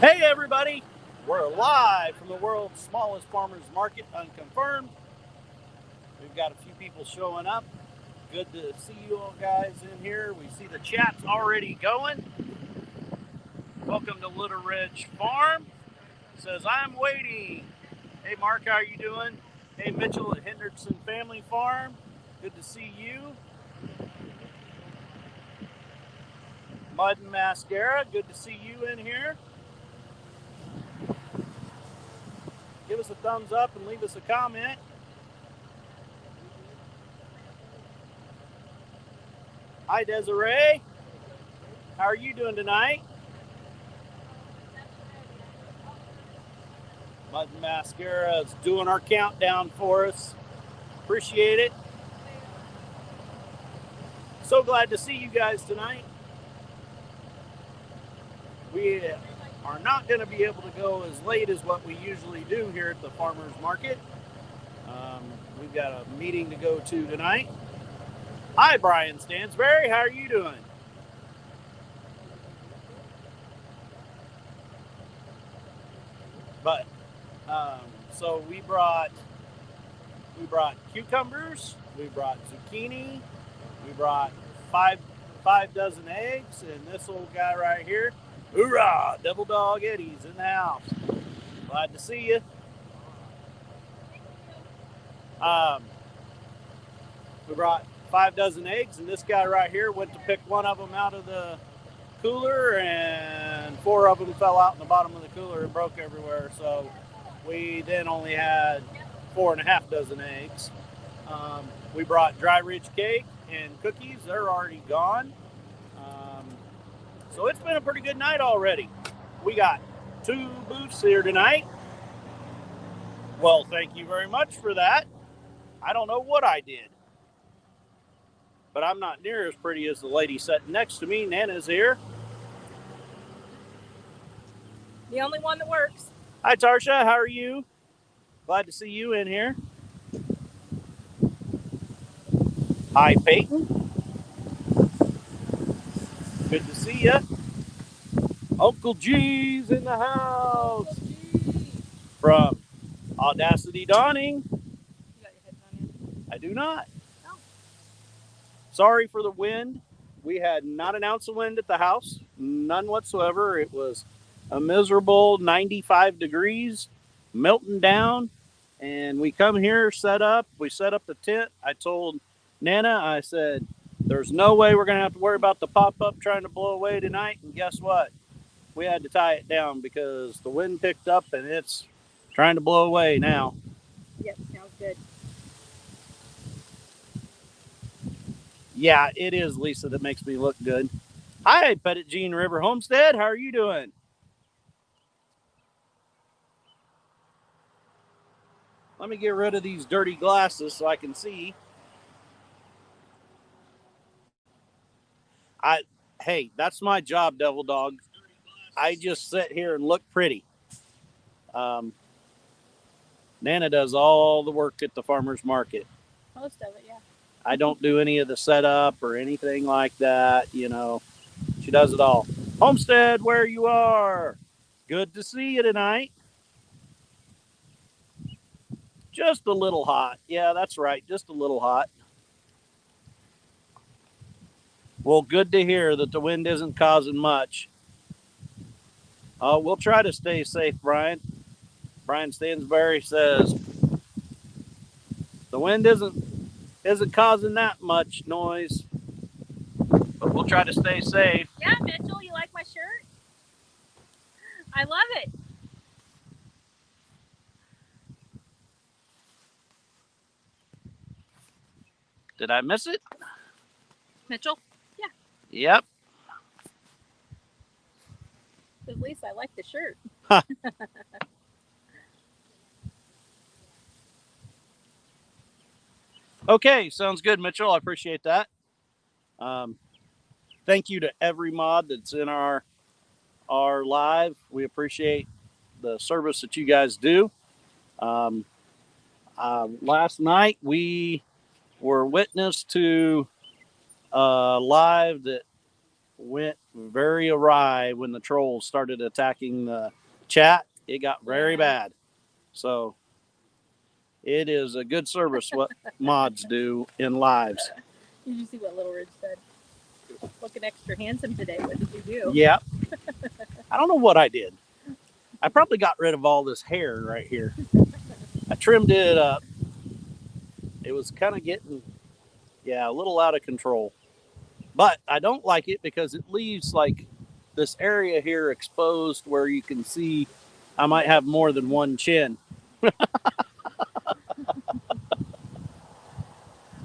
Hey everybody, we're live from the world's smallest farmers market, Unconfirmed. We've got a few people showing up. Good to see you all guys in here. We see the chat's already going. Welcome to Little Ridge Farm. Says I'm waiting. Hey Mark, how are you doing? Hey Mitchell at Hendrickson Family Farm. Good to see you. Mud and Mascara, good to see you in here. Give us a thumbs up and leave us a comment. Hi Desiree. How are you doing tonight? Mud and Mascara is doing our countdown for us. Appreciate it. So glad to see you guys tonight. We are not going to be able to go as late as what we usually do here at the farmers market. We've got a meeting to go to tonight. Hi, Brian Stansberry. How are you doing? But so we brought cucumbers, we brought zucchini, we brought five dozen eggs, and this old guy right here, hoorah! Double Dog Eddie's in the house. Glad to see you. We brought 5 dozen eggs, and this guy right here went to pick one of them out of the cooler, and 4 of them fell out in the bottom of the cooler and broke everywhere. So we then only had 4.5 dozen eggs. We brought dry ridge cake and cookies. They're already gone. So it's been a pretty good night already. We got 2 booths here tonight. Well, thank you very much for that. I don't know what I did, but I'm not near as pretty as the lady sitting next to me. Nana's here. The only one that works. Hi, Tarsha. How are you? Glad to see you in here. Hi, Peyton. Good to see you. Uncle G's in the house. From Audacity Dawning. You got your headphone in? I do not. No. Sorry for the wind. We had not an ounce of wind at the house. None whatsoever. It was a miserable 95 degrees, melting down. And we come here, we set up the tent. I told Nana, I said, there's no way we're going to have to worry about the pop-up trying to blow away tonight. And guess what? We had to tie it down because the wind picked up and it's trying to blow away now. Yep, sounds good. Yeah, it is Lisa that makes me look good. Hi, Pettit Jean River Homestead. How are you doing? Let me get rid of these dirty glasses so I can see. Hey, that's my job, Devil Dog. I just sit here and look pretty. Nana does all the work at the farmer's market. Most of it, yeah. I don't do any of the setup or anything like that. She does it all. Homestead, where you are. Good to see you tonight. Just a little hot. Yeah, that's right. Just a little hot. Well, good to hear that the wind isn't causing much. We'll try to stay safe, Brian. Brian Stansberry says the wind isn't causing that much noise, but we'll try to stay safe. Yeah, Mitchell, you like my shirt? I love it. Did I miss it? Mitchell? Yeah. Yep. At least I like the shirt. Okay, sounds good, Mitchell. I appreciate that. Thank you to every mod that's in our live. We appreciate the service that you guys do. Last night we were witness to a live that went very awry when the trolls started attacking the chat. It got very bad. So it is a good service what mods do in lives. Did you see what Little Ridge said? Looking extra handsome today. What did you do? Yeah. I don't know what I did. I probably got rid of all this hair right here. I trimmed it up. It was kind of getting, a little out of control. But I don't like it because it leaves like this area here exposed where you can see I might have more than one chin.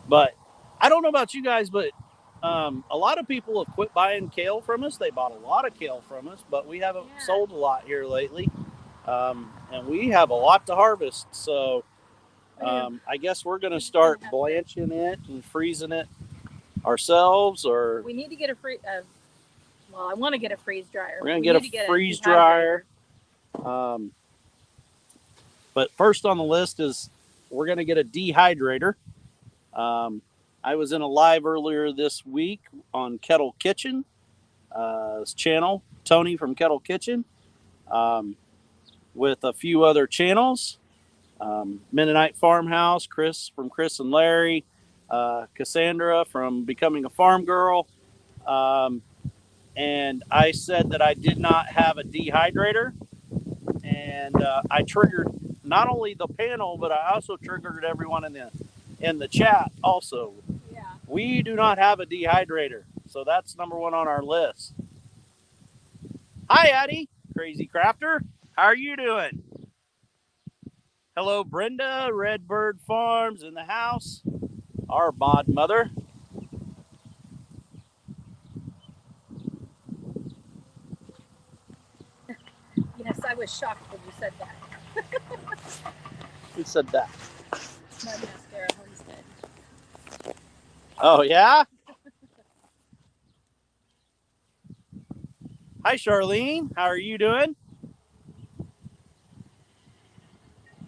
But I don't know about you guys, but a lot of people have quit buying kale from us. They bought a lot of kale from us, but we haven't sold a lot here lately. And we have a lot to harvest. So I guess we're going to start blanching it and freezing it ourselves. Or we need to get a well, I want to get a freeze dryer. We're going to get a freeze dryer. But first on the list is we're going to get a dehydrator. I was in a live earlier this week on Kettle Kitchen channel, Tony from Kettle Kitchen, with a few other channels. Mennonite Farmhouse, Chris from Chris and Larry, Cassandra from Becoming a Farm Girl. And I said that I did not have a dehydrator. And I triggered not only the panel, but I also triggered everyone in the chat also. Yeah. We do not have a dehydrator. So that's number one on our list. Hi, Addie, Crazy Crafter. How are you doing? Hello, Brenda, Redbird Farms in the house. Our mod mother. Yes, I was shocked when you said that. Who said that? My mascara Homestead. Oh, yeah? Hi, Charlene. How are you doing?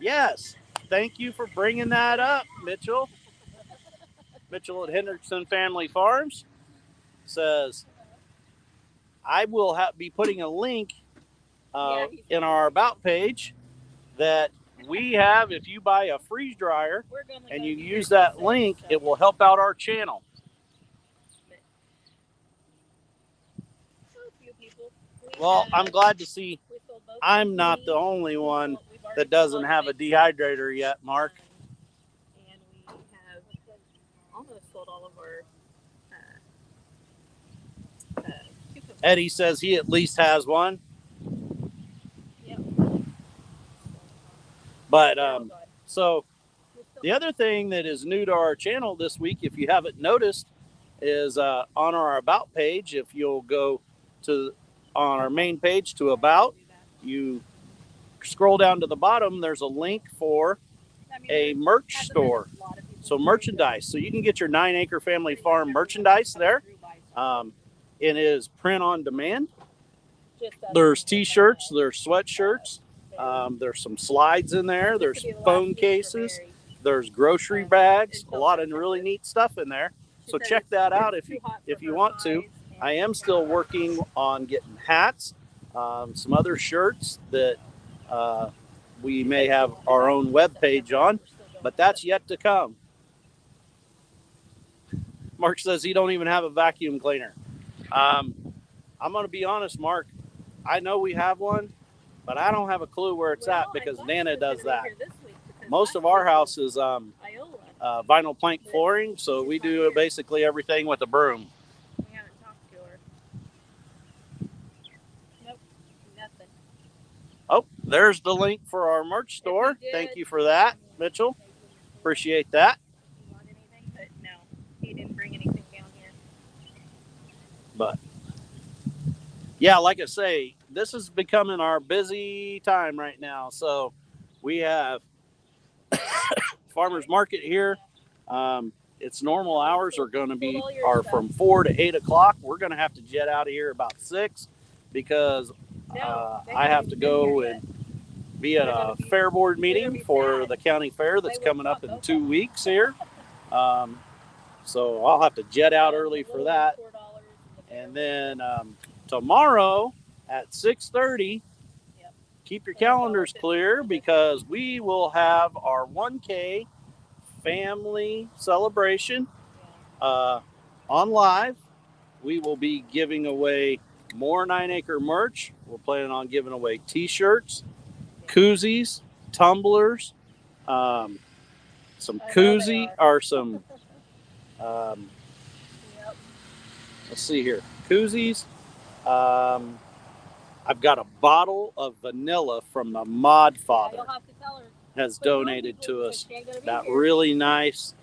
Yes. Thank you for bringing that up, Mitchell. Mitchell at Hendrickson Family Farms says, I will be putting a link in our About page that we have. If you buy a freeze dryer and you use that link, it will help out our channel. Well, I'm glad to see I'm not the only one that doesn't have a dehydrator yet, Mark. And we have almost sold all of our cucumbers. Eddie says he at least has one. Yep. But so the other thing that is new to our channel this week, if you haven't noticed, is on our About page. If you'll go to on our main page to About, you scroll down to the bottom, there's a link for a merch store. So merchandise. So you can get your 9 Acre Family Farm merchandise there. It is print on demand. There's t-shirts, there's sweatshirts, there's some slides in there, there's phone cases, there's grocery bags, a lot of really neat stuff in there. So check that out if you want to. I am still working on getting hats, some other shirts that we may have our own web page on, but that's yet to come. Mark says he don't even have a vacuum cleaner. I'm going to be honest, Mark. I know we have one, but I don't have a clue where it's at because Nana does that. Most of our house is vinyl plank flooring, so we do basically everything with a broom. We haven't talked to her. Nope, nothing. Oh, there's the link for our merch store. Thank you for that, Mitchell. Appreciate that. You want anything? But no, he didn't bring anything down here. But yeah, like I say, this is becoming our busy time right now. So we have farmers market here. Its normal hours are going to be from 4 to 8 o'clock. We're going to have to jet out of here about 6 because I have to go and be at a fair board meeting for the county fair that's coming up in 2 weeks here. So I'll have to jet out early for that. And then tomorrow at 6:30. Yep. Keep your calendars clear because we will have our 1K family celebration on live. We will be giving away more 9 Acre merch. We're planning on giving away t-shirts, koozies, tumblers, some koozie or some Yep. let's see here, koozies. I've got a bottle of vanilla from the Mod Father. You'll have to tell her. Has donated to us that really nice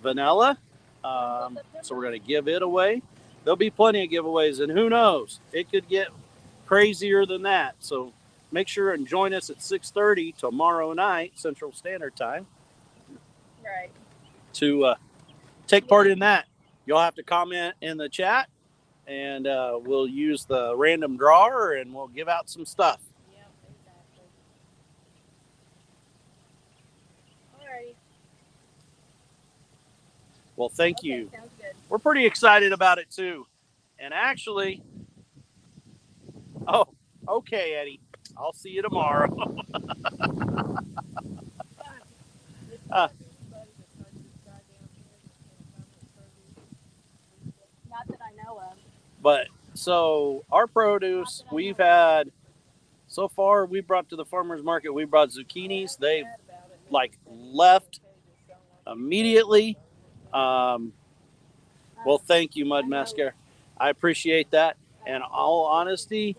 vanilla. So we're going to give it away. There'll be plenty of giveaways, and who knows, it could get crazier than that. So make sure and join us at 6:30 tomorrow night, Central Standard Time, Right. to take part in that. You'll have to comment in the chat, and we'll use the random drawer, and we'll give out some stuff. Yep, exactly. Alrighty. Well, thank you. Sounds good. We're pretty excited about it too. And actually, oh, okay, Eddie. I'll see you tomorrow. Not that I know of. But so our produce, we've had so far, we brought to the farmers market, we brought zucchinis. They've like left immediately. Well, thank you, Mud Mascara. I appreciate that. And all honesty,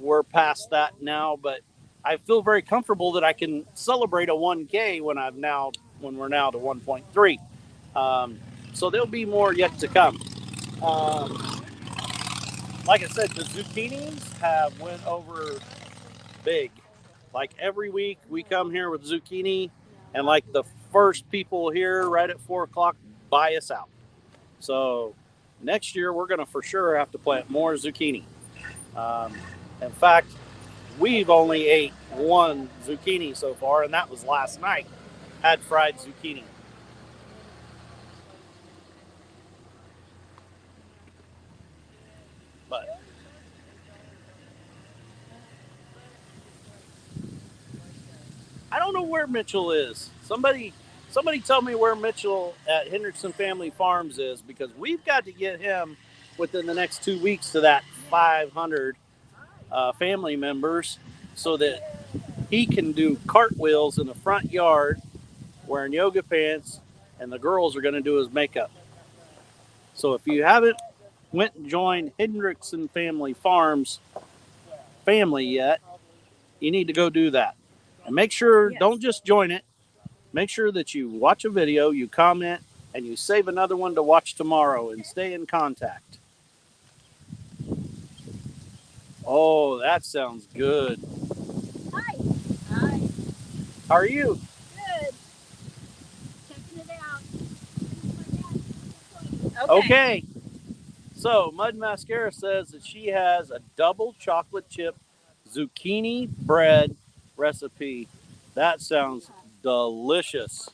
we're past that now, but I feel very comfortable that I can celebrate a 1K when we're now to 1.3. So there'll be more yet to come. Like I said, the zucchinis have went over big. Like every week we come here with zucchini, and like the first people here right at 4 o'clock buy us out. So next year we're going to for sure have to plant more zucchini. In fact, we've only ate one zucchini so far, and that was last night. Had fried zucchini. But I don't know where Mitchell is. Somebody tell me where Mitchell at Hendrickson Family Farms is, because we've got to get him within the next 2 weeks to that 500 family members so that he can do cartwheels in the front yard wearing yoga pants, and the girls are going to do his makeup. So if you haven't went and joined Hendrickson Family Farms family yet, you need to go do that. And make sure, don't just join it. Make sure that you watch a video, you comment, and you save another one to watch tomorrow, and stay in contact. Oh, that sounds good. Hi. Hi. How are you? Good. Checking it out. Okay. So, Mud Mascara says that she has a double chocolate chip zucchini bread recipe. That sounds delicious.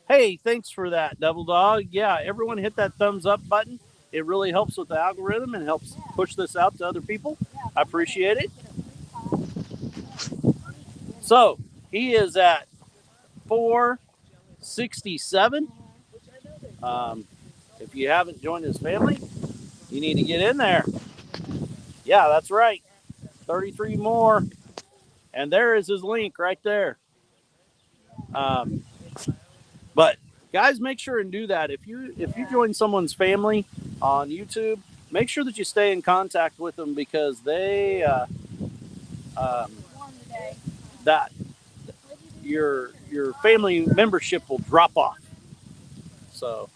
Hey, thanks for that, Double Dog. Yeah, everyone hit that thumbs up button. It really helps with the algorithm and helps push this out to other people. I appreciate it. So, he is at 467. If you haven't joined his family, you need to get in there. Yeah, that's right. 33 more. And there is his link right there. But guys, make sure and do that. If you join someone's family on YouTube, make sure that you stay in contact with them, because they that your family membership will drop off. So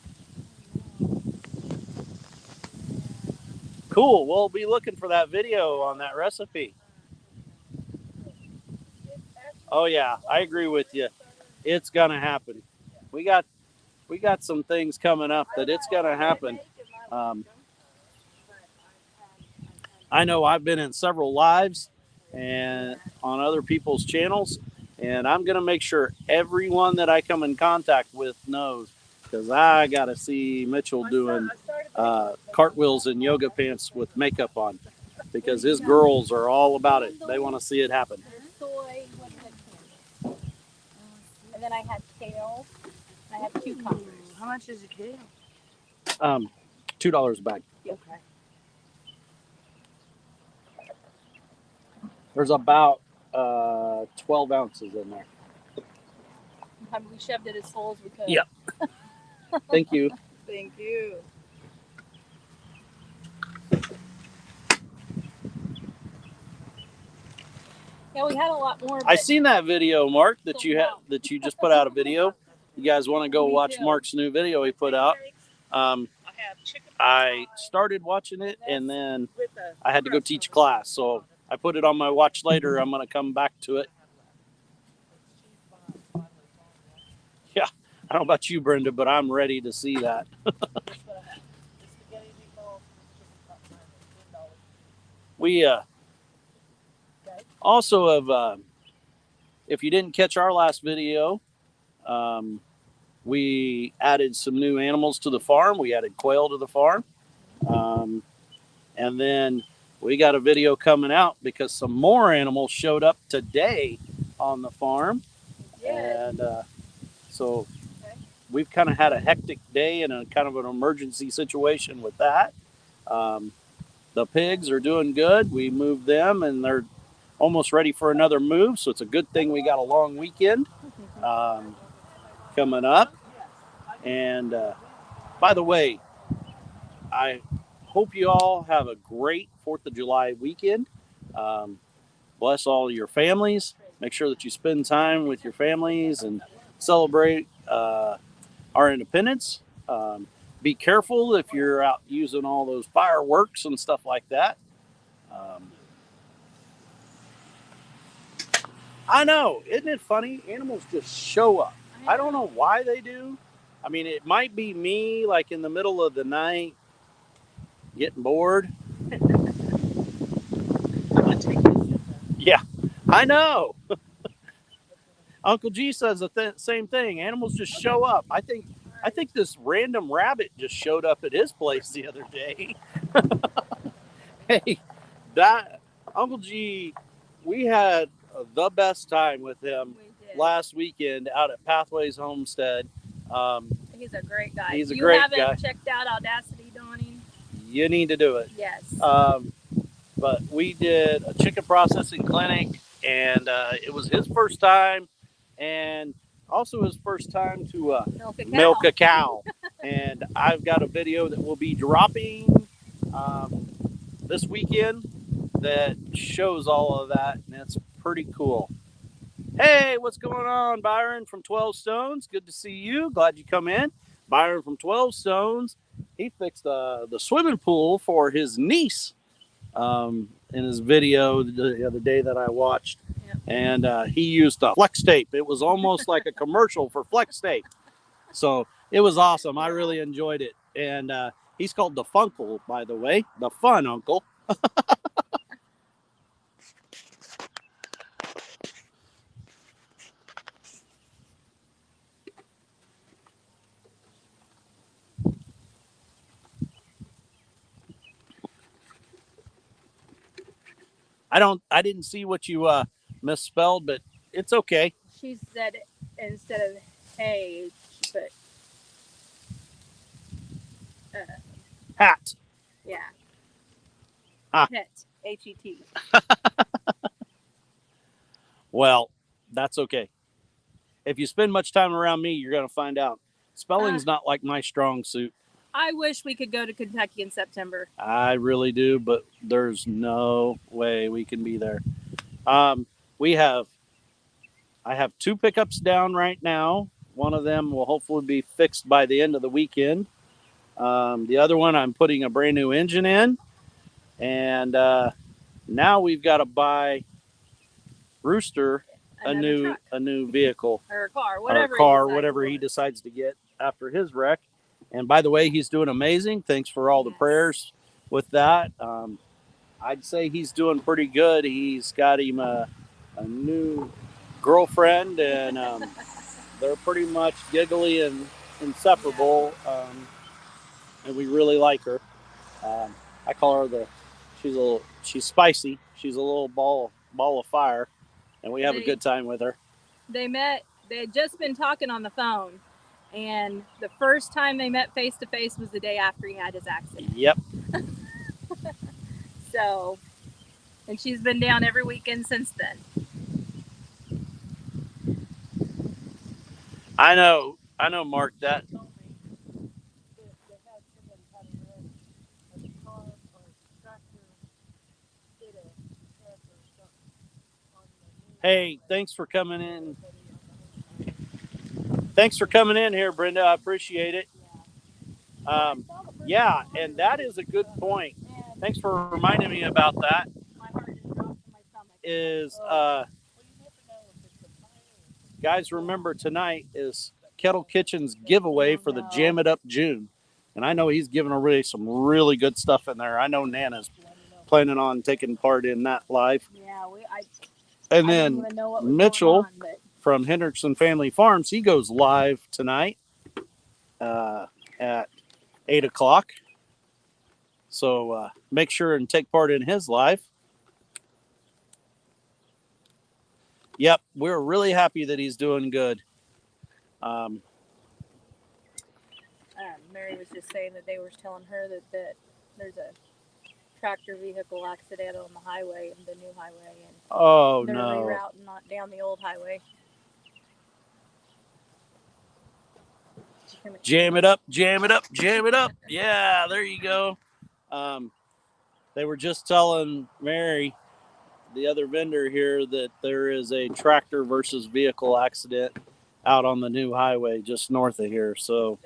cool. We'll be looking for that video on that recipe. Oh yeah, I agree with you. It's gonna happen. We got some things coming up that it's gonna happen. I know I've been in several lives and on other people's channels, and I'm gonna make sure everyone that I come in contact with knows, because I gotta see Mitchell doing cartwheels and yoga pants with makeup on, because his girls are all about it. They want to see it happen. Soy, what is it? And then I had kale. I have cucumbers. How much is a kale? $2 a bag. Okay. There's about 12 ounces in there. We shoved it as full as we could. Yep. Thank you. Thank you. Yeah, we had a lot more. I seen that video, Mark, that you just put out a video. You guys want to go watch Mark's new video he put out? I started watching it, and then I had to go teach a class, so I put it on my watch later. I'm going to come back to it. Yeah, I don't know about you, Brenda, but I'm ready to see that. We also have, if you didn't catch our last video, we added some new animals to the farm. We added quail to the farm. And then we got a video coming out because some more animals showed up today on the farm. And so we've kind of had a hectic day and a kind of an emergency situation with that. The pigs are doing good. We moved them and they're almost ready for another move. So it's a good thing we got a long weekend coming up. And by the way, I hope you all have a great 4th of July weekend. Bless all your families. Make sure that you spend time with your families and celebrate our independence. Be careful if you're out using all those fireworks and stuff like that. I know, isn't it funny? Animals just show up. I don't know why they do. I mean, it might be me, like in the middle of the night, getting bored. Yeah, I know. Uncle G says the same thing. Animals just show up. I think this random rabbit just showed up at his place the other day. Hey, that Uncle G, we had the best time with him last weekend out at Pathways Homestead. He's a great guy. He's a great guy. If you haven't checked out Audacity Dawning, you need to do it. Yes. But we did a chicken processing clinic, and it was his first time, and also his first time to milk a cow. And I've got a video that will be dropping this weekend that shows all of that, and it's pretty cool. Hey, what's going on, Byron from 12 Stones? Good to see you. Glad you come in. Byron from 12 Stones. He fixed the swimming pool for his niece in his video the other day that I watched. Yep. And he used flex tape. It was almost like a commercial for flex tape. So it was awesome. I really enjoyed it. And he's called the Funkle, by the way. The Fun Uncle. I didn't see what you misspelled, but it's okay. She said instead of hey, she put hat. Yeah. Ah. Het. H-E-T. Well, that's okay. If you spend much time around me, you're going to find out. Spelling's not like my strong suit. I wish we could go to Kentucky in September. I really do, but there's no way we can be there. I have 2 pickups down right now. One of them will hopefully be fixed by the end of the weekend. The other one, I'm putting a brand new engine in. And now we've got to buy Rooster a new vehicle. Or a car, whatever he decides to get after his wreck. And by the way, he's doing amazing. Thanks for all the prayers with that. I'd say he's doing pretty good. He's got him a new girlfriend, and they're pretty much giggly and inseparable. and we really like her. I call her she's spicy. She's a little ball of fire, and we have a good time with her. They met. They had just been talking on the phone, and the first time they met face to face was the day after he had his accident. Yep. So, and she's been down every weekend since then. I know, Mark. That hey, thanks for coming in. Thanks for coming in here, Brenda. I appreciate it. Yeah, and that is a good point. Thanks for reminding me about that. Is guys, remember tonight is Kettle Kitchen's giveaway for the Jam It Up June, and I know he's giving away some really good stuff in there. I know Nana's planning on taking part in that live. Yeah, and then Mitchell from Hendrickson Family Farms, he goes live tonight at 8 o'clock. So make sure and take part in his live. Yep, we're really happy that he's doing good. Mary was just saying that they were telling her that there's a tractor vehicle accident on the highway, the new highway, and they're rerouting not down the old highway. Jam it up, jam it up, jam it up. Yeah, there you go. They were just telling Mary, the other vendor here, that there is a tractor versus vehicle accident out on the new highway just north of here. So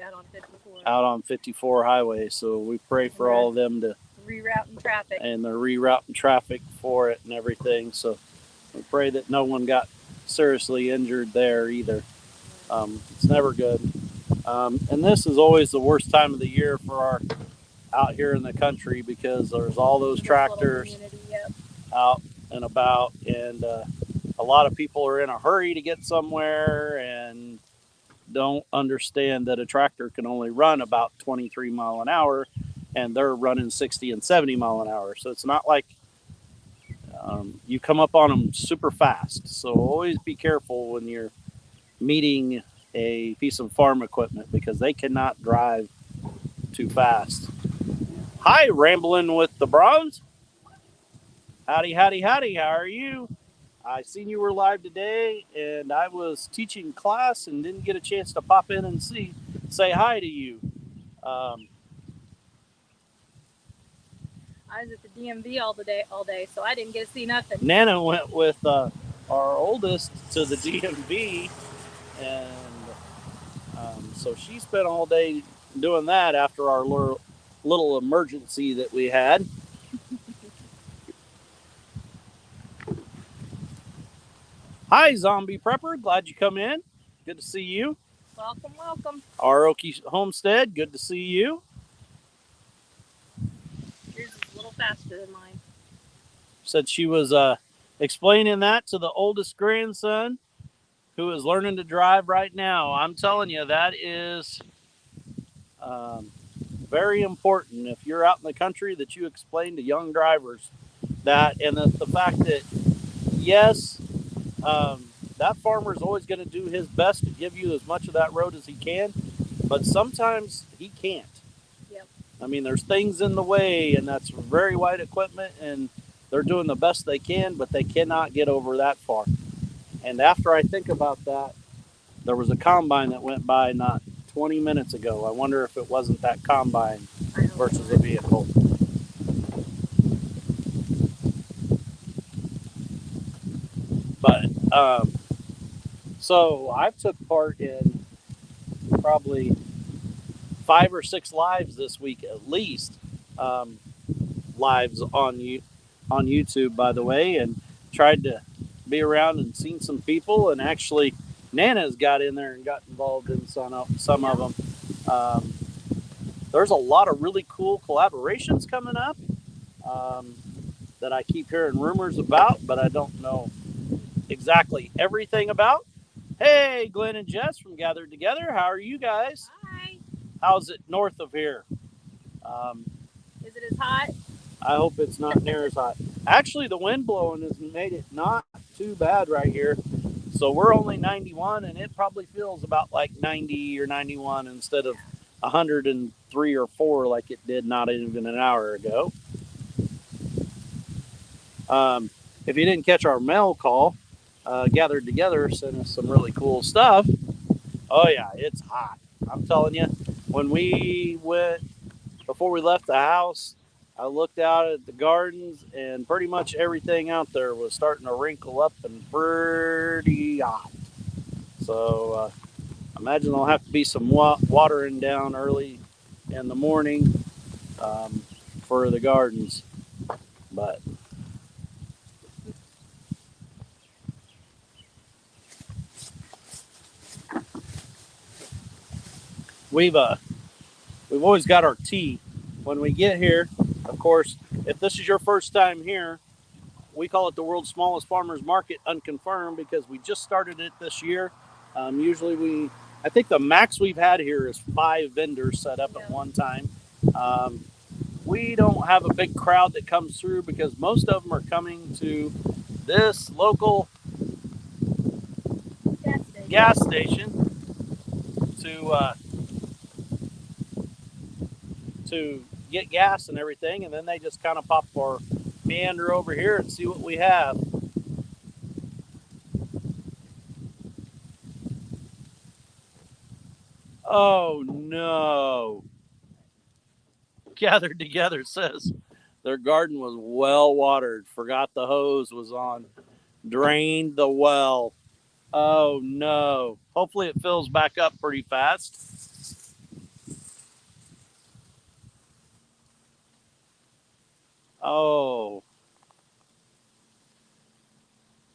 out on 54 highway. So we pray for all of them to rerouting traffic. And they're rerouting traffic for it and everything. So we pray that no one got seriously injured there either. It's never good. And this is always the worst time of the year for our out here in the country, because there's all those tractors out and about, and a lot of people are in a hurry to get somewhere and don't understand that a tractor can only run about 23 mile an hour, and they're running 60 and 70 mile an hour. So it's not like you come up on them super fast. So always be careful when you're meeting a piece of farm equipment, because they cannot drive too fast. Hi, Rambling with the Bronze. Howdy, howdy, howdy. How are you? I seen you were live today, and I was teaching class and didn't get a chance to pop in and say hi to you. I was at the DMV all day, so I didn't get to see nothing. Nana went with our oldest to the DMV, and so she spent all day doing that after our little emergency that we had. Hi, Zombie Prepper. Glad you come in. Good to see you. Welcome, welcome. Aoki Homestead. Good to see you. Yours is a little faster than mine. Said she was explaining that to the oldest grandson, who is learning to drive right now. I'm telling you, that is very important. If you're out in the country, that you explain to young drivers that, and the fact that, yes, that farmer is always going to do his best to give you as much of that road as he can, but sometimes he can't. Yep. I mean, there's things in the way, and that's very wide equipment, and they're doing the best they can, but they cannot get over that far. And after I think about that, there was a combine that went by not 20 minutes ago. I wonder if it wasn't that combine versus a vehicle. But so I've took part in probably 5 or 6 lives this week at least. Lives on YouTube, by the way, and tried to be around and seen some people, and actually Nana's got in there and got involved in some of them. There's a lot of really cool collaborations coming up that I keep hearing rumors about, but I don't know exactly everything about. Hey, Glenn and Jess from Gathered Together. How are you guys? Hi. How's it north of here? Is it as hot? I hope it's not near as hot. Actually, the wind blowing has made it not too bad right here. So we're only 91, and it probably feels about like 90 or 91 instead of 103 or 4 like it did not even an hour ago. Um, if you didn't catch our mail call, Gathered Together sent us some really cool stuff. Oh, yeah, it's hot. I'm telling you, when we went, before we left the house, I looked out at the gardens, and pretty much everything out there was starting to wrinkle up and pretty hot. So I imagine there'll have to be some watering down early in the morning for the gardens. But we've uh, we've always got our tea when we get here. Of course, if this is your first time here, we call it the world's smallest farmers market, unconfirmed, because we just started it this year. Usually, I think the max we've had here is 5 vendors set up at one time. Um, we don't have a big crowd that comes through because most of them are coming to this local gas station to get gas and everything, and then they just kind of pop or meander over here and see what we have. Oh no! Gathered Together says their garden was well watered, forgot the hose was on, drained the well. Oh no! Hopefully it fills back up pretty fast. Oh.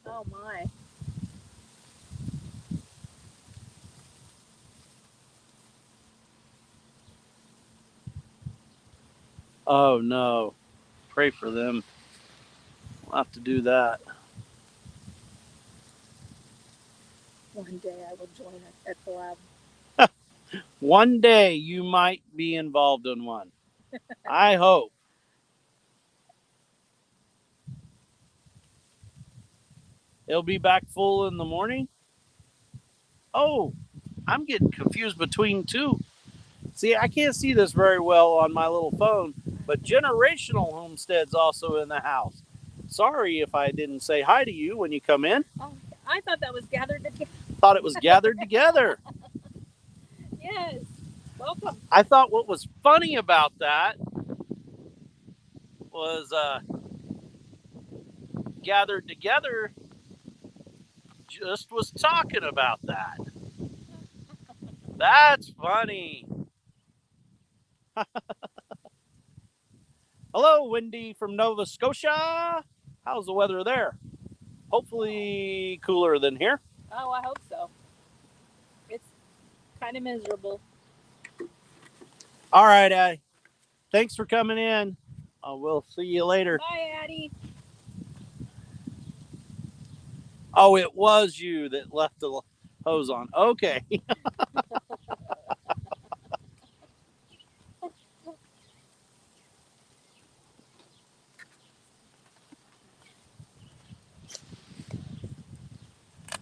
Oh my. Oh no. Pray for them. We'll have to do that. One day I will join at the lab. One day you might be involved in one. I hope. It'll be back full in the morning. Oh, I'm getting confused between two. See, I can't see this very well on my little phone, but Generational Homestead's also in the house. Sorry if I didn't say hi to you when you come in. Oh, I thought that was Gathered Together. Thought it was Gathered Together. Yes. Welcome. I thought what was funny about that was Gathered Together just was talking about that. That's funny. Hello, Wendy from Nova Scotia. How's the weather there? Hopefully cooler than here. Oh, I hope so. It's kind of miserable. All right, Addie. Thanks for coming in. We'll see you later. Bye, Addie. Oh, it was you that left the hose on. Okay.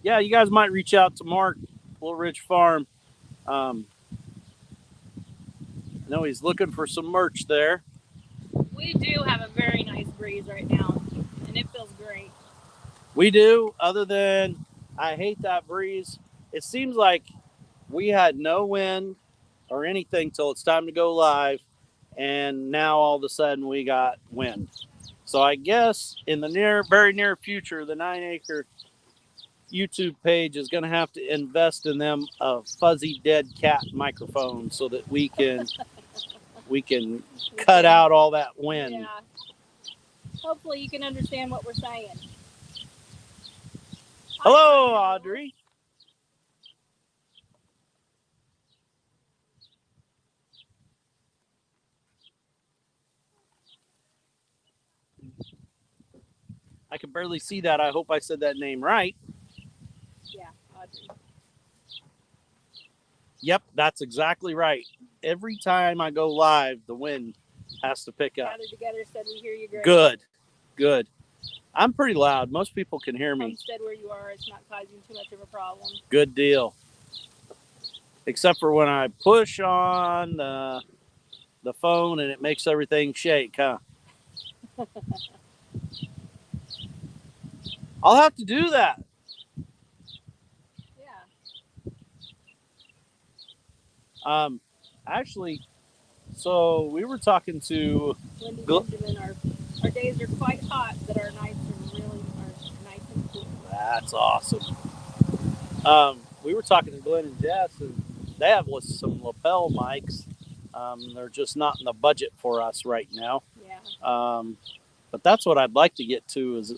Yeah, you guys might reach out to Mark, Little Ridge Farm. I know he's looking for some merch there. We do have a very nice breeze right now, and it feels great. We do, other than I hate that breeze. It seems like we had no wind or anything till it's time to go live, and now all of a sudden we got wind. So I guess in the very near future, the 9 acre YouTube page is going to have to invest in them a fuzzy dead cat microphone so that we can cut out all that wind. Yeah. Hopefully you can understand what we're saying. Hello, Audrey. I can barely see that. I hope I said that name right. Yeah, Audrey. Yep, that's exactly right. Every time I go live, the wind has to pick up. Gathered Together said we hear you great. Good, good. I'm pretty loud. Most people can hear me. Homestead where you are, it's not causing too much of a problem. Good deal. Except for when I push on the phone and it makes everything shake, huh? I'll have to do that. Yeah. Actually, so we were talking to Wendy Benjamin. Our days are quite hot, but our nights are nice and cool. That's awesome. We were talking to Glenn and Jess, and they have some lapel mics. They're just not in the budget for us right now. Yeah. But that's what I'd like to get to is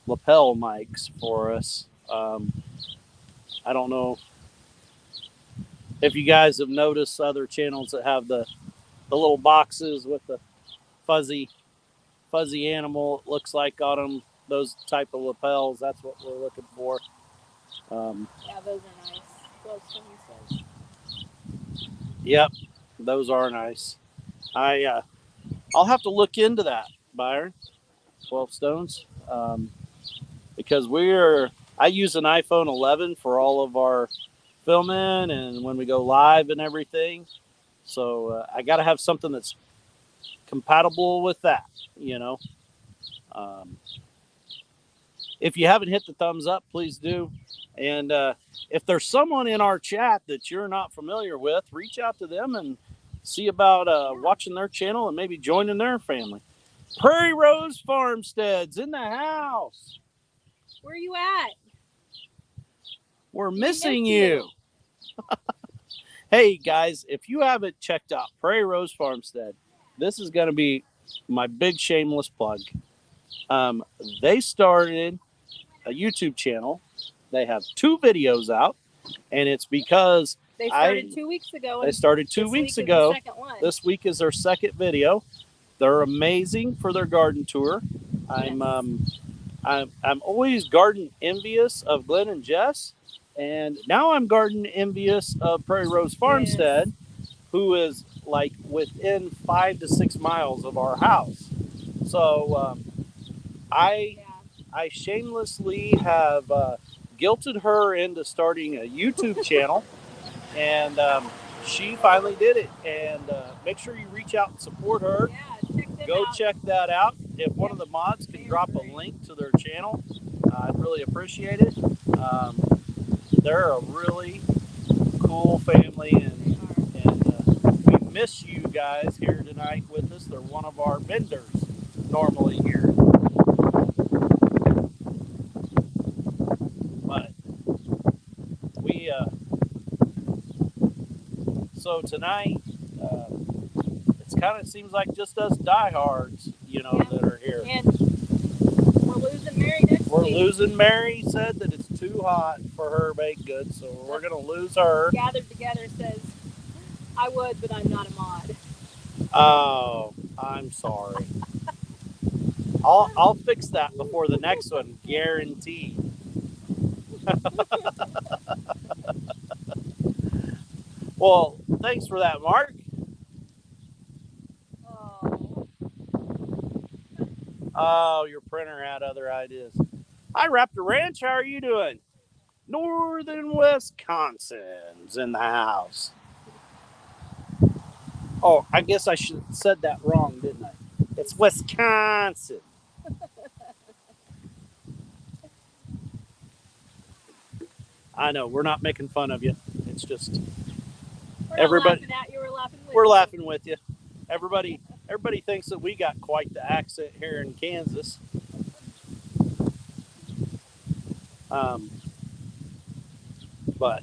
lapel mics for us. I don't know if you guys have noticed other channels that have the little boxes with the fuzzy animal, it looks like on them, those type of lapels. That's what we're looking for. Yeah, those are nice. Glowstone says. Yep, those are nice. I'll have to look into that, Byron. 12 stones, because I use an iPhone 11 for all of our filming and when we go live and everything. So I got to have something that's compatible with that, you know. If you haven't hit the thumbs up, please do. And if there's someone in our chat that you're not familiar with, reach out to them and see about watching their channel and maybe joining their family. Prairie Rose Farmstead's in the house. Where are you at? We're missing you. Hey, guys, if you haven't checked out Prairie Rose Farmstead, this is going to be my big shameless plug. They started a YouTube channel. They have 2 videos out, and it's because they started 2 weeks ago. They started 2 weeks ago. This week is their second video. They're amazing for their garden tour. I'm always garden envious of Glenn and Jess, and now I'm garden envious of Prairie Rose Farmstead, who is like within 5 to 6 miles of our house. So I shamelessly have guilted her into starting a YouTube channel, and she finally did it. And make sure you reach out and support her. Go check that out. If one of the mods can drop a link to their channel, I'd really appreciate it. They're a really cool family, and we miss you guys here tonight with us. They're one of our vendors normally here. But so tonight, it's kind of seems like just us diehards, that are here. And we're losing Mary next week. We're losing Mary. Said that it's too hot for her baked goods, so we're going to lose her. Gathered Together says, I would, but I'm not a mod. Oh, I'm sorry. I'll fix that before the next one, guaranteed. Well, thanks for that, Mark. Oh, your printer had other ideas. Hi, Raptor Ranch. How are you doing? Northern Wisconsin's in the house. Oh, I guess I should have said that wrong, didn't I? It's Wisconsin. I know, we're not making fun of you. It's just everybody. We're laughing at you. We're laughing with you. Everybody thinks that we got quite the accent here in Kansas. But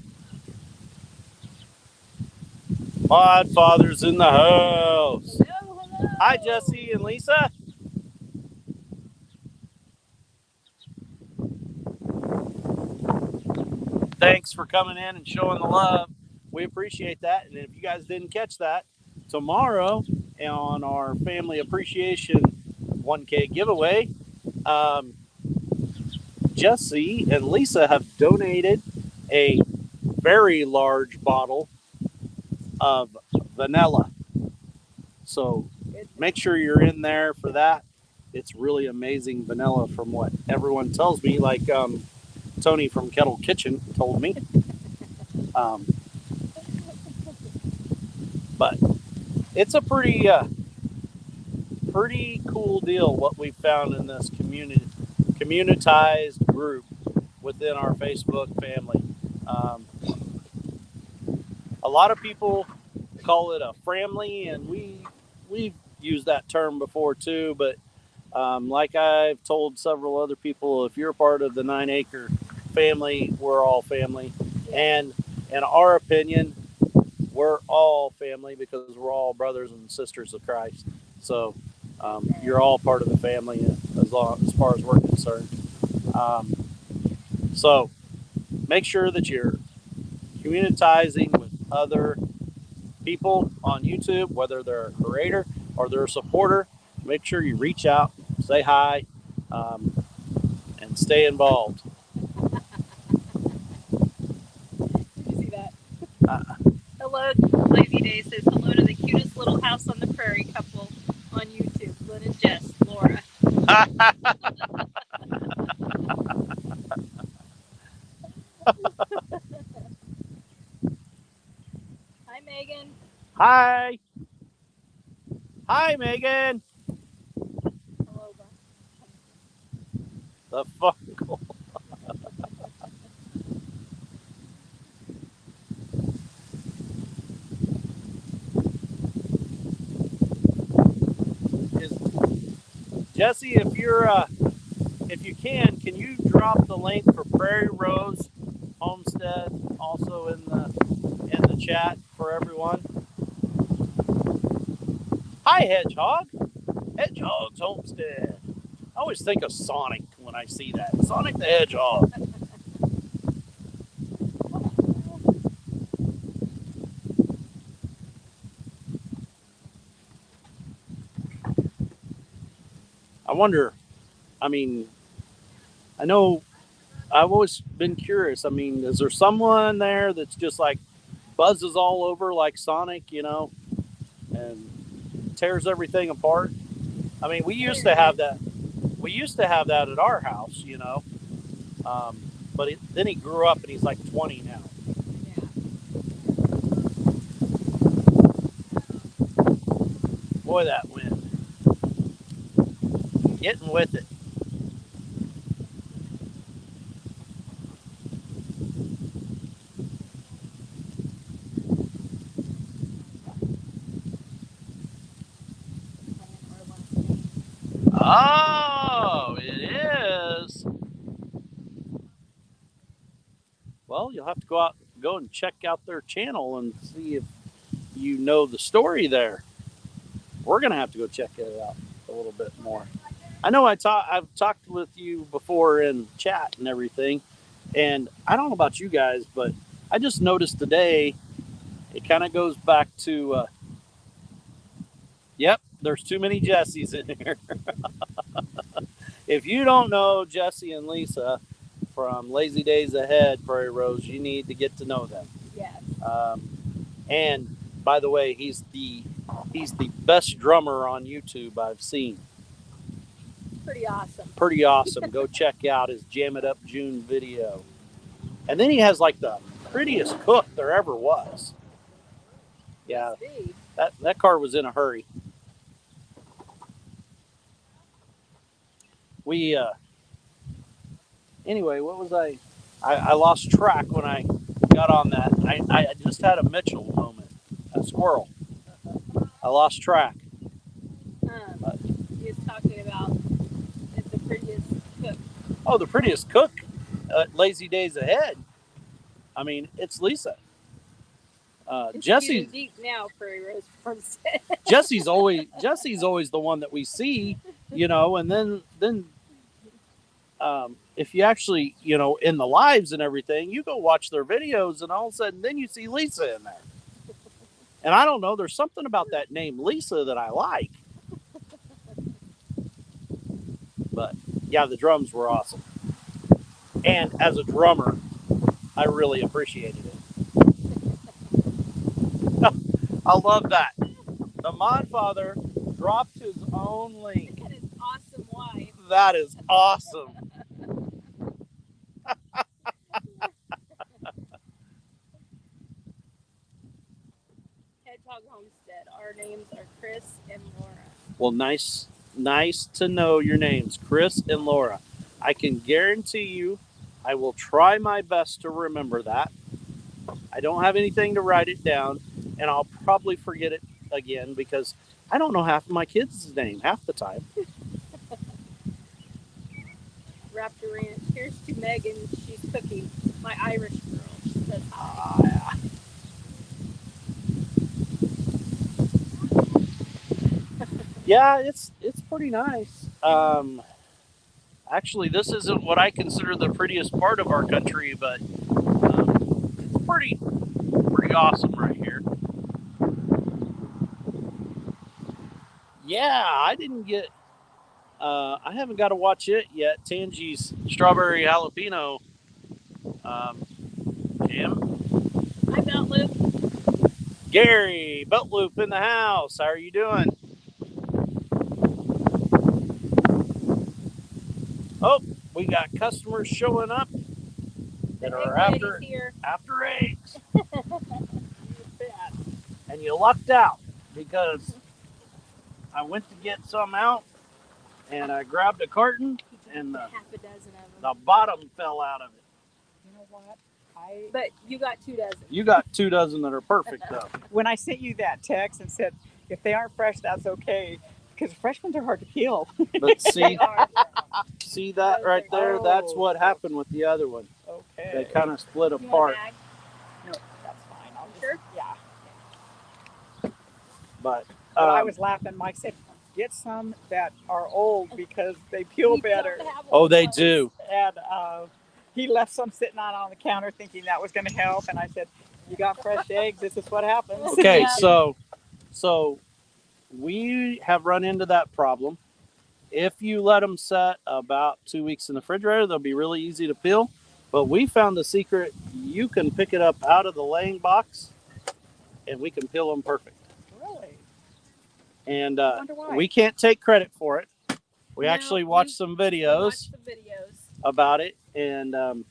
Podfather's in the house. Hello. Hi, Jesse and Lisa. Thanks for coming in and showing the love. We appreciate that. And if you guys didn't catch that, tomorrow on our Family Appreciation 1K giveaway, Jesse and Lisa have donated a very large bottle of vanilla. So make sure you're in there for that. It's really amazing vanilla from what everyone tells me, like Tony from Kettle Kitchen told me. Um, but it's a pretty cool deal what we found in this communitized group within our Facebook family. Um, a lot of people call it a family, and we've used that term before too. But like I've told several other people, if you're part of the 9 acre family, we're all family, and in our opinion, we're all family because we're all brothers and sisters of Christ. So you're all part of the family as far as we're concerned. Um, so make sure that you're communitizing with other people on YouTube, whether they're a creator or they're a supporter. Make sure you reach out, say hi, and stay involved. Did you see that? Uh, Hello, Lazy Day says hello to the cutest little house on the prairie couple on YouTube. Lynn and Jess, Laura. Hi, Megan. Hi. Hi, Megan. Hello, The funkle. Jesse, if you can you drop the link for Prairie Rose Homestead also in the chat for everyone? Hi, Hedgehog. Hedgehog's Homestead. I always think of Sonic when I see that. Sonic the Hedgehog. I wonder, I mean, I know I've always been curious. I mean, is there someone there that's just like buzzes all over like Sonic, and tears everything apart? I mean, we used to have that. We used to have that at our house, but then he grew up and he's like 20 now. Boy, that wind. Getting with it. Oh, it is. Well, you'll have to go and check out their channel and see if you know the story there. We're gonna have to go check it out a little bit more. I know I've talked with you before in chat and everything, and I don't know about you guys, but I just noticed today it kind of goes back to, yep, there's too many Jessies in here. If you don't know Jesse and Lisa from Lazy Days Ahead, Prairie Rose, you need to get to know them. Yes. And by the way, he's the best drummer on YouTube I've seen. Pretty awesome. Pretty awesome. Go check out his Jam It Up June video. And then he has like the prettiest cook there ever was. Yeah, that car was in a hurry. We anyway, what was I lost track when I got on that. I just had a Mitchell moment, a squirrel. I lost track. He was talking about the prettiest cook. Oh, the prettiest cook Lazy Days Ahead. I mean, it's Lisa. Jesse's deep now, Prairie Rose Farms. Jesse's always the one that we see, and then if you actually, in the lives and everything, you go watch their videos and all of a sudden then you see Lisa in there. And I don't know, there's something about that name Lisa that I like. But yeah, the drums were awesome. And as a drummer, I really appreciated it. I love that. The Modfather dropped his own link. And his awesome wife. That is awesome. Hedgehog Homestead. Our names are Chris and Laura. Well, nice to know your names, Chris and Laura. I can guarantee you I will try my best to remember that. I don't have anything to write it down, and I'll probably forget it again because I don't know half of my kids' name half the time. Raptor Ranch. Here's to Megan. She's cooking. My Irish girl. She says hi. Yeah, it's pretty nice. Actually, this isn't what I consider the prettiest part of our country, but it's pretty awesome right here. Yeah, I didn't get. I haven't got to watch it yet. Tangi's strawberry jalapeno jam. Hi, Belt Loop. Gary Belt Loop in the house. How are you doing? Oh, we got customers showing up that are after eggs. And you lucked out because I went to get some out and I grabbed a carton and half a dozen of them. The bottom fell out of it. You know what? But you got 2 dozen. You got 2 dozen that are perfect though. When I sent you that text and said, if they aren't fresh, that's okay. Because fresh ones are hard to peel. But see that Those right are- there? That's what happened with the other one. Okay. They kind of split You want a apart. bag? No, that's fine. I'll just, Sure? yeah. But I was laughing. Mike said, get some that are old because they peel We better. don't have oh, one they of those. do. And he left some sitting on the counter thinking that was going to help. And I said, you got fresh eggs. This is what happens. Okay, Yeah. so we have run into that problem. If you let them set about 2 weeks in the refrigerator, they'll be really easy to peel. But we found the secret. You can pick it up out of the laying box, and we can peel them perfect. Really? And I wonder why. we can't take credit for it. We No, actually watched some videos Watch the videos. about it. And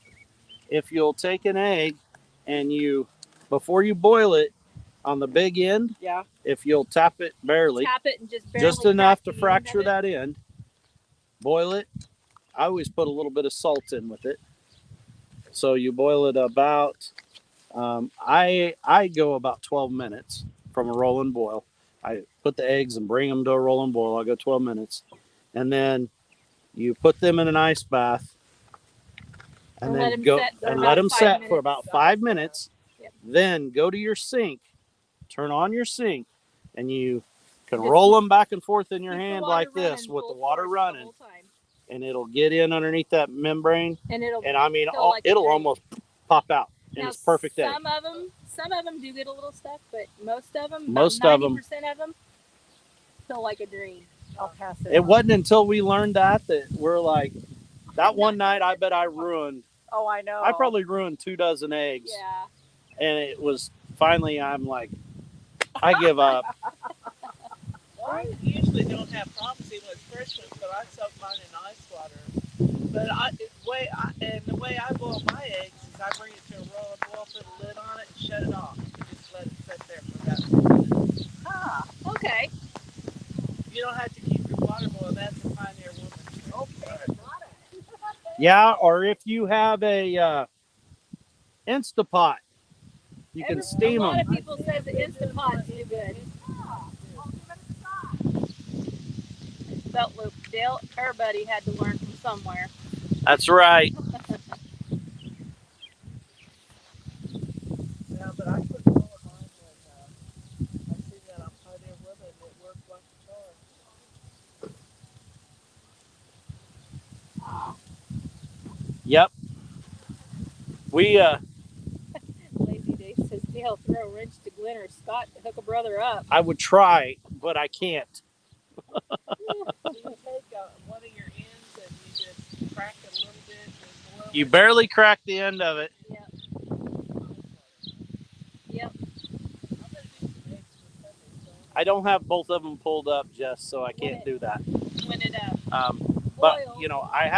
if you'll take an egg and before you boil it, on the big end, Yeah. if you'll tap it barely, Tap it and just barely just enough to crack the fracture end of it. that end, boil it. I always put a little bit of salt in with it. So you boil it about, I go about 12 minutes from a rolling boil. I put the eggs and bring them to a rolling boil. I go 12 minutes. And then you put them in an ice bath and then go and let them set for about 5 minutes. Yep. Then go to your sink, turn on your sink, and you can roll them back and forth in your hand like this with the water running. And it'll get in underneath that membrane, and I mean, it'll almost pop out, and it's perfect egg. Some of them do get a little stuck, but most of them, Most about of 90% of them, feel like a dream. I'll pass it. It wasn't until we learned that we're like, that one night I bet I ruined. Oh, I know. I probably ruined 2 dozen eggs. Yeah. And it was finally, I'm like, I give up. I usually don't have problems even with fresh ones, but I soak mine in ice water. But the way I boil my eggs is I bring it to a rolling boil, put a lid on it, and shut it off. Just let it sit there for about 2 minutes. Ah, okay. You don't have to keep your water boiled. That's a pioneer woman. Okay. Yeah, or if you have a Instapot, you can steam them. A lot them. of people say the Instant Pots do good. Belt Loop. Dale, everybody had to learn from somewhere. That's right. Yeah, but I couldn't boil mine when I see that on Pioneer Women. It worked like a charm. Yep. We Lazy Dave says, Dale, throw a wrench to Glenn or Scott to hook a brother up. I would try, but I can't. You take one of your ends and you just crack it a little bit. And boil You it. barely crack the end of it. Yep. Yep. I'm gonna do some eggs for I don't have both of them pulled up, Jess, so I can't do that. When it But you know, I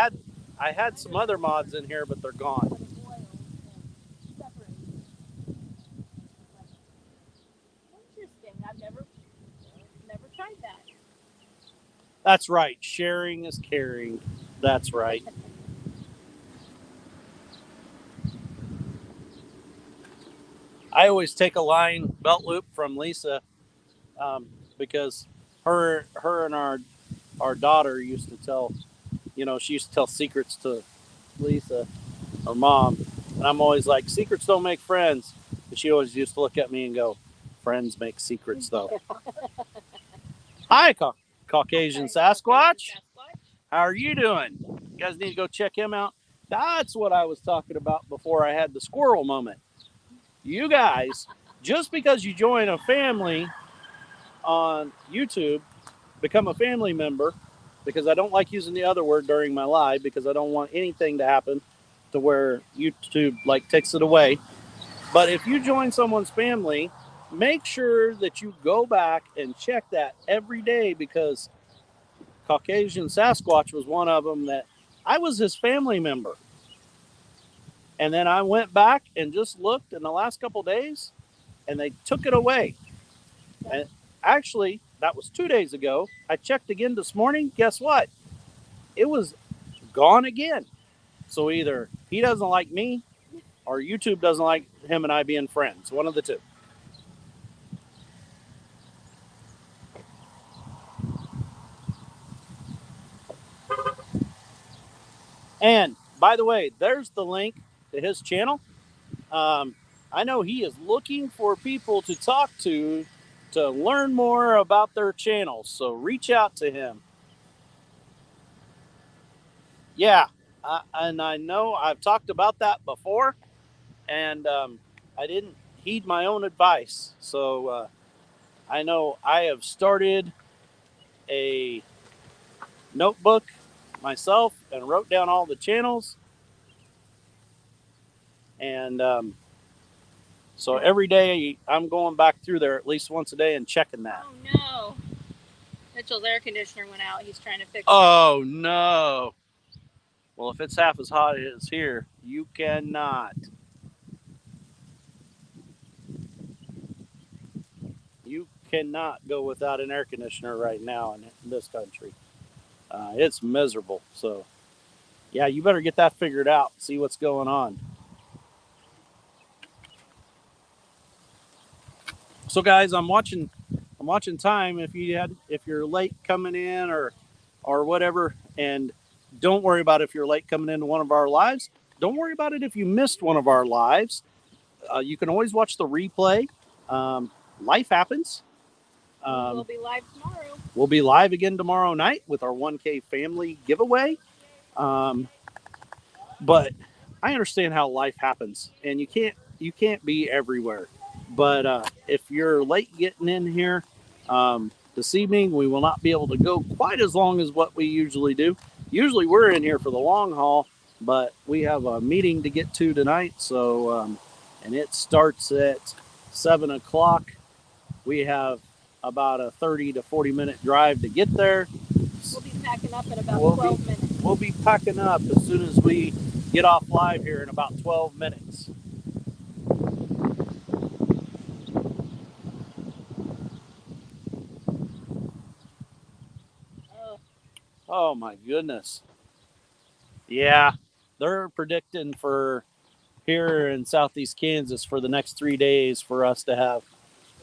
had some other mods in here, but they're gone. Interesting. I've never tried that. That's right. Sharing is caring. That's right. I always take a line belt loop from Lisa because her and our daughter used to tell, you know, she used to tell secrets to Lisa, her mom, and I'm always like, secrets don't make friends. And she always used to look at me and go, friends make secrets though. Hi, Caucasian Sasquatch. How are you doing? You guys need to go check him out. That's what I was talking about before I had the squirrel moment. You guys, just because you join a family on YouTube, become a family member, because I don't like using the other word during my live because I don't want anything to happen to where YouTube like takes it away. But if you join someone's family, make sure that you go back and check that every day because Caucasian Sasquatch was one of them that I was his family member. And then I went back and just looked in the last couple of days and they took it away. And actually, that was 2 days ago. I checked again this morning. Guess what? It was gone again. So either he doesn't like me or YouTube doesn't like him and I being friends. One of the two. And by the way, there's the link to his channel. I know he is looking for people to talk to learn more about their channels. So reach out to him. Yeah, and I know I've talked about that before, and I didn't heed my own advice. So I know I have started a notebook myself and wrote down all the channels. And so every day I'm going back through there at least once a day and checking that. Oh no. Mitchell's air conditioner went out. He's trying to fix it. Oh no. Well, if it's half as hot as here, you cannot. You cannot go without an air conditioner right now in this country. It's miserable. So, yeah, you better get that figured out. See what's going on. So, guys, I'm watching time. If you're late coming in or whatever, and don't worry about if you're late coming into one of our lives. Don't worry about it if you missed one of our lives. You can always watch the replay. Life happens. We'll be live tomorrow. We'll be live again tomorrow night with our 1K family giveaway. But I understand how life happens, and you can't be everywhere. But if you're late getting in here this evening, we will not be able to go quite as long as what we usually do. Usually we're in here for the long haul, but we have a meeting to get to tonight. So and it starts at 7 o'clock. We have about a 30 to 40 minute drive to get there. We'll be packing up in about 12 minutes. We'll be packing up as soon as we get off live here in about 12 minutes. Oh my goodness. Yeah, they're predicting for here in southeast Kansas for the next 3 days for us to have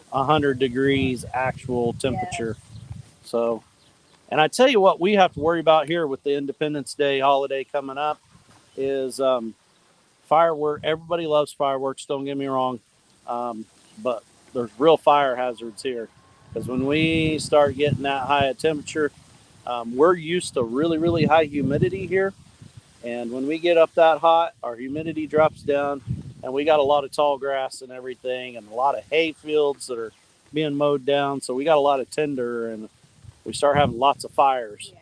100 degrees actual temperature. Yes. So, and I tell you what, we have to worry about here with the Independence Day holiday coming up is firework. Everybody loves fireworks. Don't get me wrong, but there's real fire hazards here because when we start getting that high a temperature, we're used to really, really high humidity here. And when we get up that hot, our humidity drops down, and we got a lot of tall grass and everything, and a lot of hay fields that are being mowed down. So we got a lot of tinder, and we start having lots of fires. Yeah.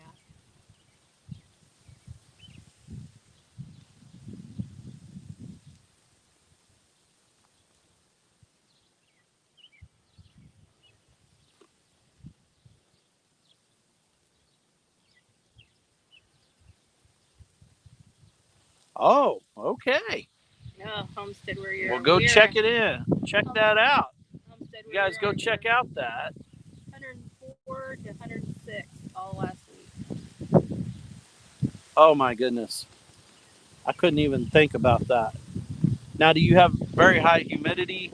Oh, okay. No, Homestead where you're. Well, go check it in. Check that out. Homestead You guys go check out that. 104 to 106 all last week. Oh my goodness. I couldn't even think about that. Now, do you have very high humidity?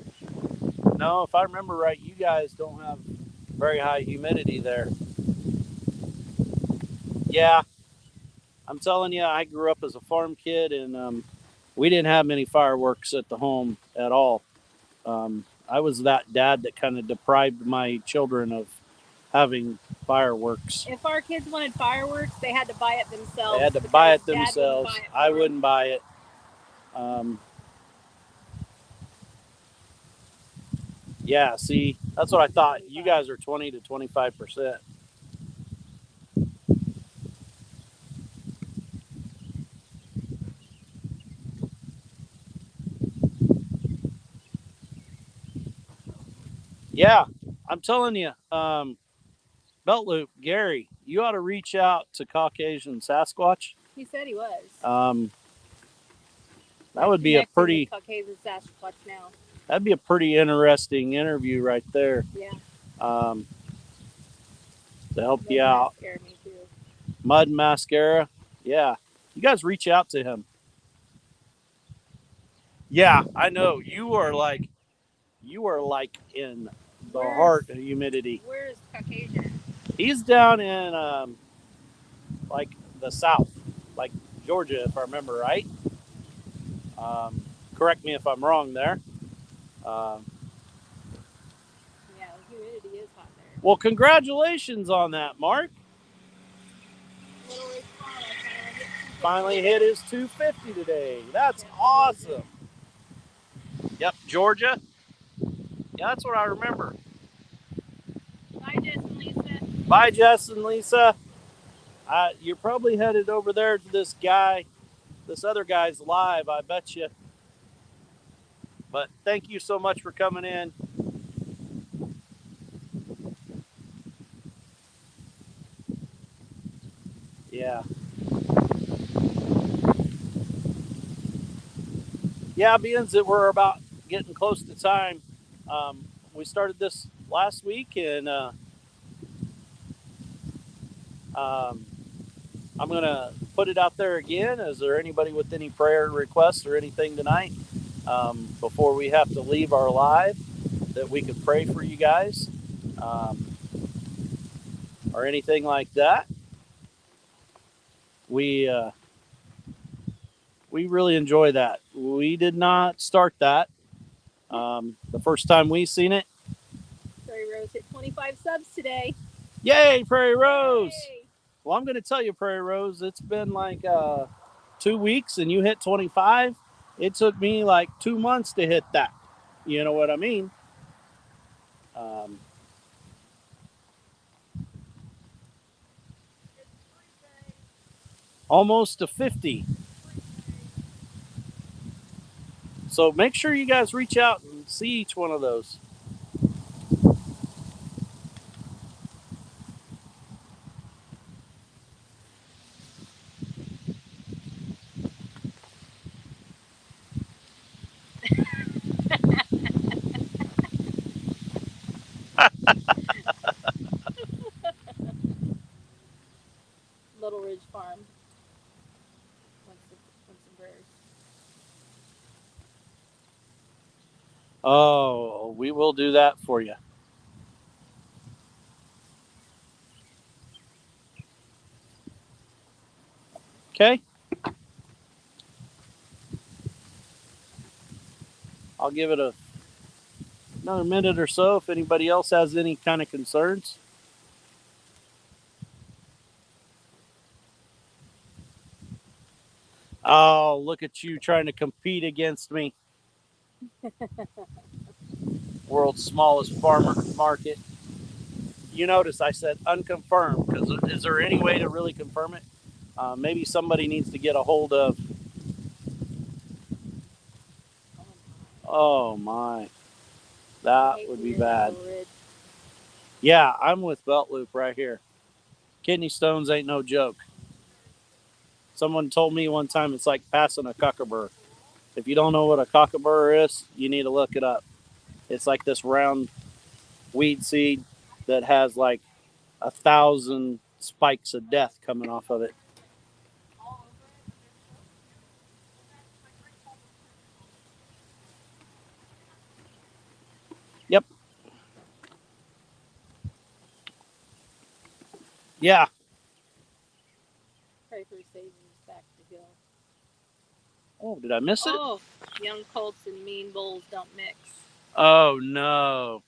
No, if I remember right, you guys don't have very high humidity there. Yeah, I'm telling you, I grew up as a farm kid, and we didn't have many fireworks at the home at all. I was that dad that kind of deprived my children of having fireworks. If our kids wanted fireworks, they had to buy it themselves. They had to buy it Dad themselves. wouldn't buy it I wouldn't buy it. Yeah, see, that's what I thought. You guys are 20 to 25%. Yeah, I'm telling you, Belt Loop, Gary, you ought to reach out to Caucasian Sasquatch. He said he was. That would be a pretty Caucasian Sasquatch now. That'd be a pretty interesting interview right there. Yeah. To help you out. Scared me too. Mud Mascara. Yeah. You guys reach out to him. Yeah, I know. You are like in the heart of humidity. Where is Caucasian? He's down in like the south, like Georgia, if I remember right. Correct me if I'm wrong there. Yeah, the humidity is hot there. Well, congratulations on that, Mark. Finally hit his 250 today. That's awesome. Yep, Georgia. Yeah, that's what I remember. Bye, Jess and Lisa. Bye, Jess and Lisa. You're probably headed over there to this other guy's live, I bet you. But thank you so much for coming in. Yeah. Yeah, being that we're about getting close to time, we started this last week, and I'm going to put it out there again. Is there anybody with any prayer requests or anything tonight before we have to leave our live that we could pray for you guys or anything like that? We really enjoy that. We did not start that. The first time we seen it. Prairie Rose hit 25 subs today. Yay, Prairie Rose! Yay. Well, I'm going to tell you, Prairie Rose, it's been like 2 weeks and you hit 25. It took me like 2 months to hit that. You know what I mean? Almost to 50. So make sure you guys reach out and see each one of those. Little Ridge Farm. Wants some prayers. Oh, we will do that for you. Okay? I'll give it another minute or so if anybody else has any kind of concerns. Oh, look at you trying to compete against me. World's smallest farmer market. You notice I said unconfirmed because is there any way to really confirm it? Maybe somebody needs to get a hold of. Oh my, that would be bad. Yeah, I'm with Belt Loop right here. Kidney stones ain't no joke. Someone told me one time it's like passing a cockaburr. If you don't know what a cockaburr is, you need to look it up. It's like this round weed seed that has like 1,000 spikes of death coming off of it. Yep. Yeah. Pray for Savior's back to hill. Oh, did I miss it? Oh, young colts and mean bulls don't mix. Oh, no.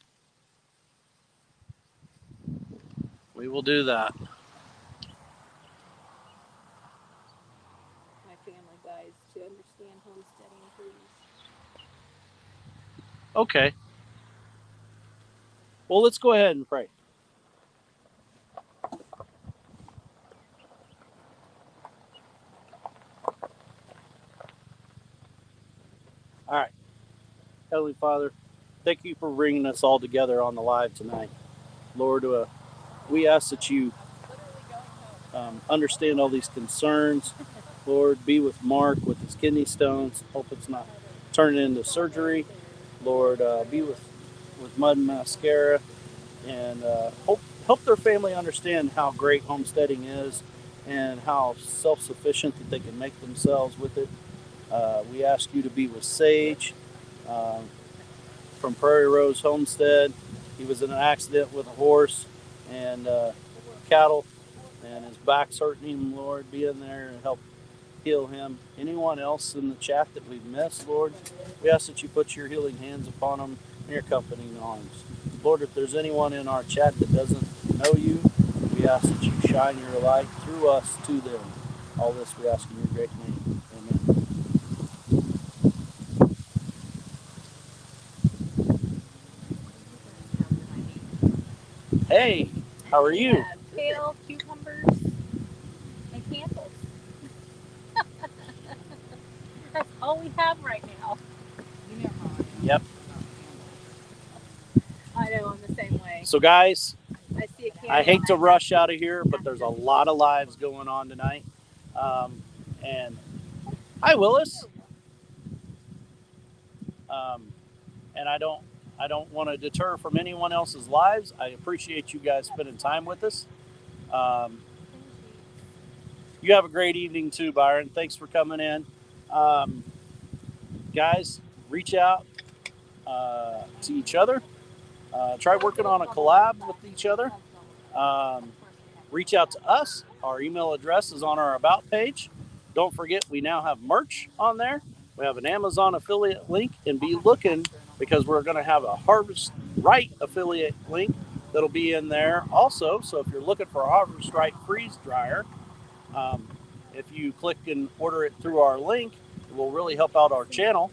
We will do that. My family dies to understand homesteading trees. Okay. Well, let's go ahead and pray. All right. Heavenly Father, thank you for bringing us all together on the live tonight. Lord, we ask that you understand all these concerns. Lord, be with Mark with his kidney stones. Hope it's not turning into surgery. Lord, be with Mud and Mascara, and help their family understand how great homesteading is and how self-sufficient that they can make themselves with it. We ask you to be with Sage from Prairie Rose Homestead. He was in an accident with a horse and cattle, and his back's hurting him. Lord, be in there and help heal him. Anyone else in the chat that we've missed, Lord, we ask that you put your healing hands upon them and your comforting arms. Lord, if there's anyone in our chat that doesn't know you, we ask that you shine your light through us to them. All this we ask in your great name. Amen. Hey, how are you? Kale, cucumbers, and candles. That's all we have right now. Yep. I know, I'm the same way. So, guys, I see a candle. I hate to rush out of here, but there's a lot of lives going on tonight. And hi, Willis. And I don't want to deter from anyone else's lives. I appreciate you guys spending time with us. You have a great evening too, Byron. Thanks for coming in. Guys, reach out to each other. Try working on a collab with each other. Reach out to us. Our email address is on our About page. Don't forget, we now have merch on there. We have an Amazon affiliate link, and be looking because we're going to have a Harvest Right affiliate link that'll be in there also. So if you're looking for a Harvest Right freeze dryer, if you click and order it through our link, it will really help out our channel.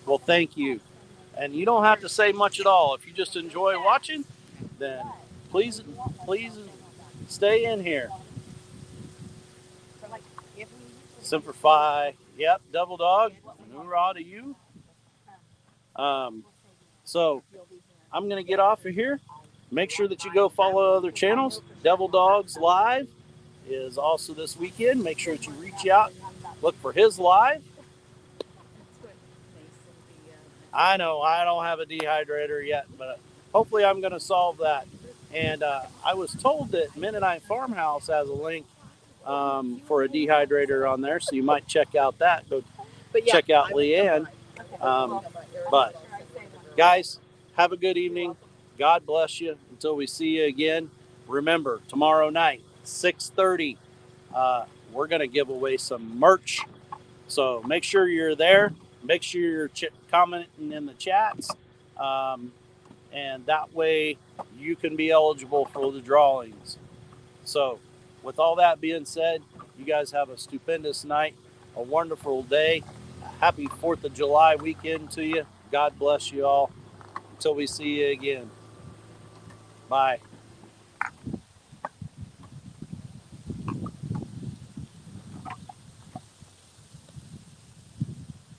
Well, thank you. And you don't have to say much at all. If you just enjoy watching, then please stay in here. Semper Fi. Yep, Double Dog. Hoorah to you. So I'm going to get off of here. Make sure that you go follow other channels. Devil Dogs Live is also this weekend. Make sure that you reach out, look for his live. I know I don't have a dehydrator yet, but hopefully I'm going to solve that. And I was told that Mennonite Farmhouse has a link for a dehydrator on there, so you might check out that. Go check out Leanne. But guys, have a good evening. God bless you. Until we see you again, remember, tomorrow night, 6:30, we're going to give away some merch. So make sure you're there. Make sure you're commenting in the chats. And that way you can be eligible for the drawings. So with all that being said, you guys have a stupendous night, a wonderful day. Happy 4th of July weekend to you. God bless you all. Until we see you again. Bye.